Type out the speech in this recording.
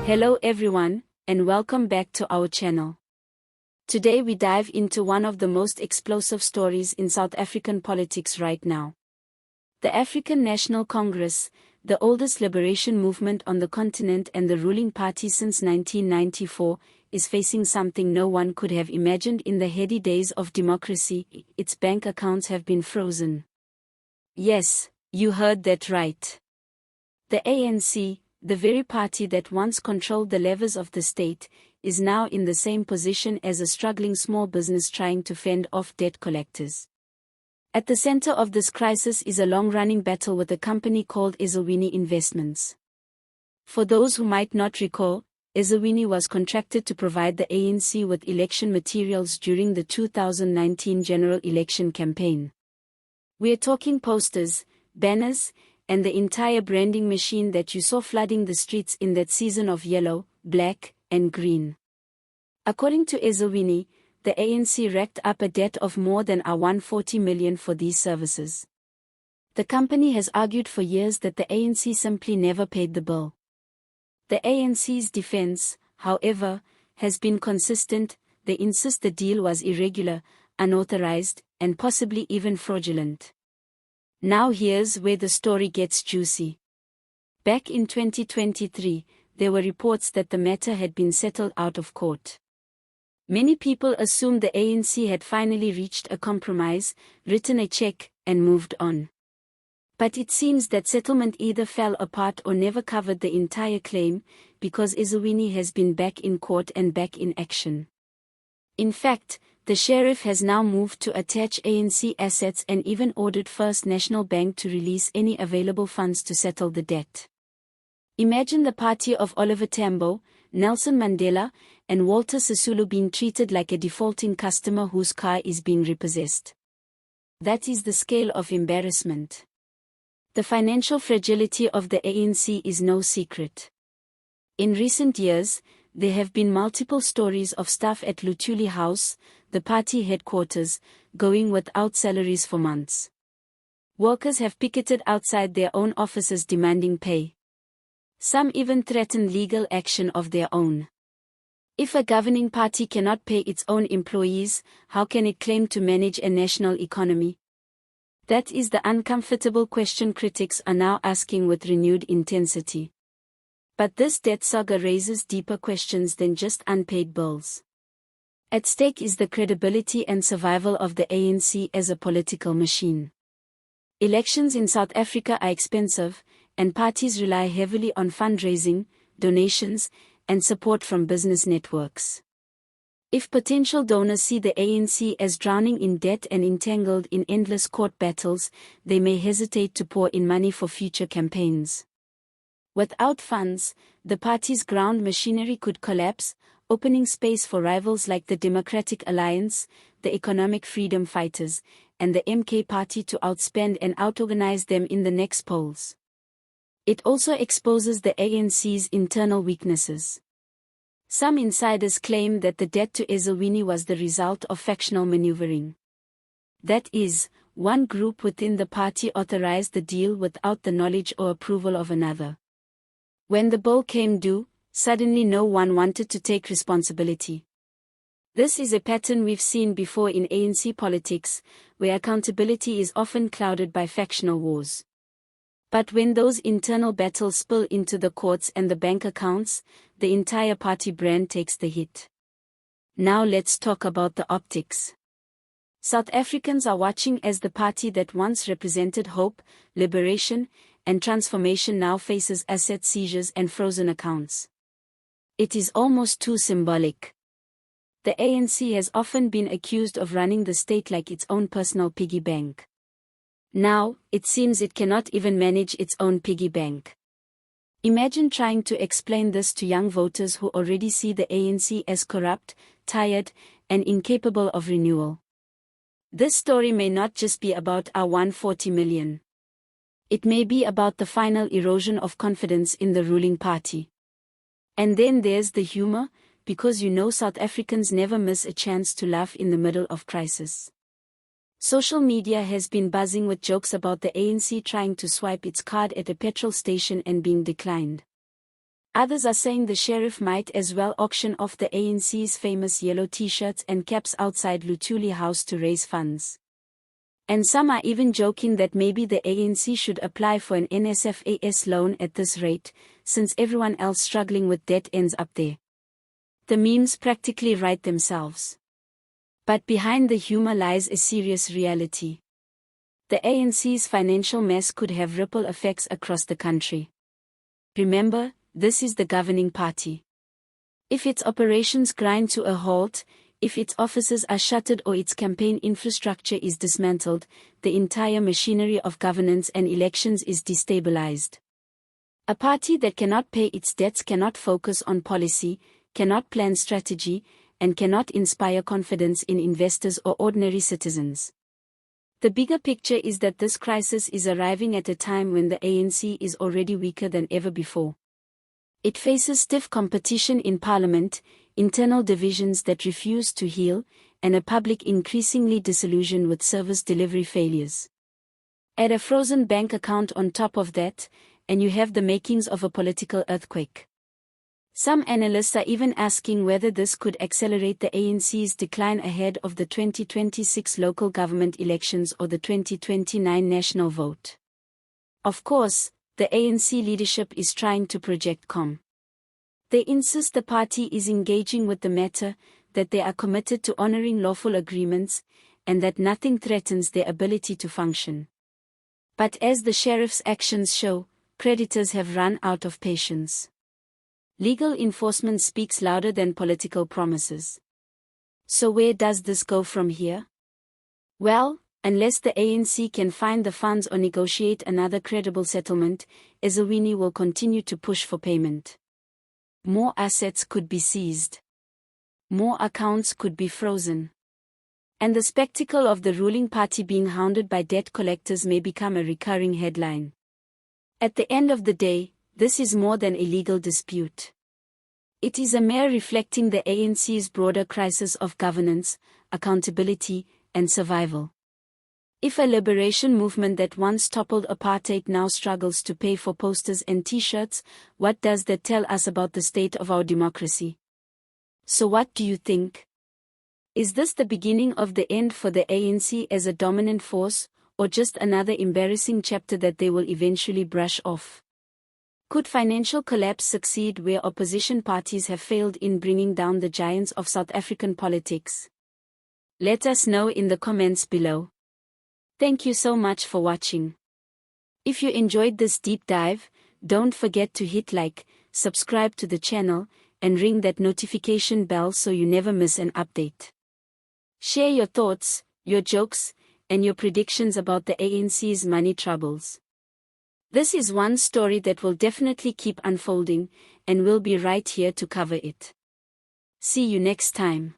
Hello everyone, and welcome back to our channel. Today we dive into one of the most explosive stories in South African politics right now. The African National Congress, the oldest liberation movement on the continent and the ruling party since 1994, is facing something no one could have imagined in the heady days of democracy. Its bank accounts have been frozen. Yes, you heard that right. The ANC, the very party that once controlled the levers of the state, is now in the same position as a struggling small business trying to fend off debt collectors. At the center of this crisis is a long-running battle with a company called Ezulweni Investments. For those who might not recall, Ezulweni was contracted to provide the ANC with election materials during the 2019 general election campaign. We're talking posters, banners, and the entire branding machine that you saw flooding the streets in that season of yellow, black, and green. According to Ezulweni, the ANC racked up a debt of more than R140 million for these services. The company has argued for years that the ANC simply never paid the bill. The ANC's defense, however, has been consistent. They insist the deal was irregular, unauthorized, and possibly even fraudulent. Now here's where the story gets juicy. Back in 2023, there were reports that the matter had been settled out of court. Many people assumed the ANC had finally reached a compromise, written a check, and moved on. But it seems that settlement either fell apart or never covered the entire claim, because Ezulweni has been back in court and back in action. In fact, the sheriff has now moved to attach ANC assets and even ordered First National Bank to release any available funds to settle the debt. Imagine the party of Oliver Tambo, Nelson Mandela, and Walter Sisulu being treated like a defaulting customer whose car is being repossessed. That is the scale of embarrassment. The financial fragility of the ANC is no secret. In recent years, there have been multiple stories of staff at Luthuli House, the party headquarters, going without salaries for months. Workers have picketed outside their own offices demanding pay. Some even threaten legal action of their own. If a governing party cannot pay its own employees, how can it claim to manage a national economy? That is the uncomfortable question critics are now asking with renewed intensity. But this debt saga raises deeper questions than just unpaid bills. At stake is the credibility and survival of the ANC as a political machine. Elections in South Africa are expensive, and parties rely heavily on fundraising, donations, and support from business networks. If potential donors see the ANC as drowning in debt and entangled in endless court battles, they may hesitate to pour in money for future campaigns. Without funds, the party's ground machinery could collapse, opening space for rivals like the Democratic Alliance, the Economic Freedom Fighters, and the MK Party to outspend and outorganize them in the next polls. It also exposes the ANC's internal weaknesses. Some insiders claim that the debt to Ezulweni was the result of factional maneuvering. That is, one group within the party authorized the deal without the knowledge or approval of another. When the bill came due, suddenly no one wanted to take responsibility. This is a pattern we've seen before in ANC politics, where accountability is often clouded by factional wars. But when those internal battles spill into the courts and the bank accounts, the entire party brand takes the hit. Now let's talk about the optics. South Africans are watching as the party that once represented hope, liberation, and transformation now faces asset seizures and frozen accounts. It is almost too symbolic. The ANC has often been accused of running the state like its own personal piggy bank. Now, it seems it cannot even manage its own piggy bank. Imagine trying to explain this to young voters who already see the ANC as corrupt, tired, and incapable of renewal. This story may not just be about our 140 million. It may be about the final erosion of confidence in the ruling party. And then there's the humor, because South Africans never miss a chance to laugh in the middle of crisis. Social media has been buzzing with jokes about the ANC trying to swipe its card at a petrol station and being declined. Others are saying the sheriff might as well auction off the ANC's famous yellow t-shirts and caps outside Luthuli House to raise funds. And some are even joking that maybe the ANC should apply for an NSFAS loan at this rate, since everyone else struggling with debt ends up there. The memes practically write themselves. But behind the humor lies a serious reality. The ANC's financial mess could have ripple effects across the country. Remember, this is the governing party. If its operations grind to a halt, if its offices are shuttered or its campaign infrastructure is dismantled, the entire machinery of governance and elections is destabilized. A party that cannot pay its debts cannot focus on policy, cannot plan strategy, and cannot inspire confidence in investors or ordinary citizens. The bigger picture is that this crisis is arriving at a time when the ANC is already weaker than ever before. It faces stiff competition in parliament, internal divisions that refuse to heal, and a public increasingly disillusioned with service delivery failures. Add a frozen bank account on top of that, and you have the makings of a political earthquake. Some analysts are even asking whether this could accelerate the ANC's decline ahead of the 2026 local government elections or the 2029 national vote. Of course, the ANC leadership is trying to project calm. They insist the party is engaging with the matter, that they are committed to honoring lawful agreements, and that nothing threatens their ability to function. But as the sheriff's actions show, creditors have run out of patience. Legal enforcement speaks louder than political promises. So where does this go from here? Well, unless the ANC can find the funds or negotiate another credible settlement, Ezulweni will continue to push for payment. More assets could be seized. More accounts could be frozen. And the spectacle of the ruling party being hounded by debt collectors may become a recurring headline. At the end of the day, this is more than a legal dispute. It is a mere reflecting the ANC's broader crisis of governance, accountability, and survival. If a liberation movement that once toppled apartheid now struggles to pay for posters and t-shirts, what does that tell us about the state of our democracy? So what do you think? Is this the beginning of the end for the ANC as a dominant force, or just another embarrassing chapter that they will eventually brush off? Could financial collapse succeed where opposition parties have failed in bringing down the giants of South African politics? Let us know in the comments below. Thank you so much for watching. If you enjoyed this deep dive, don't forget to hit like, subscribe to the channel, and ring that notification bell so you never miss an update. Share your thoughts, your jokes, and your predictions about the ANC's money troubles. This is one story that will definitely keep unfolding, and we'll be right here to cover it. See you next time.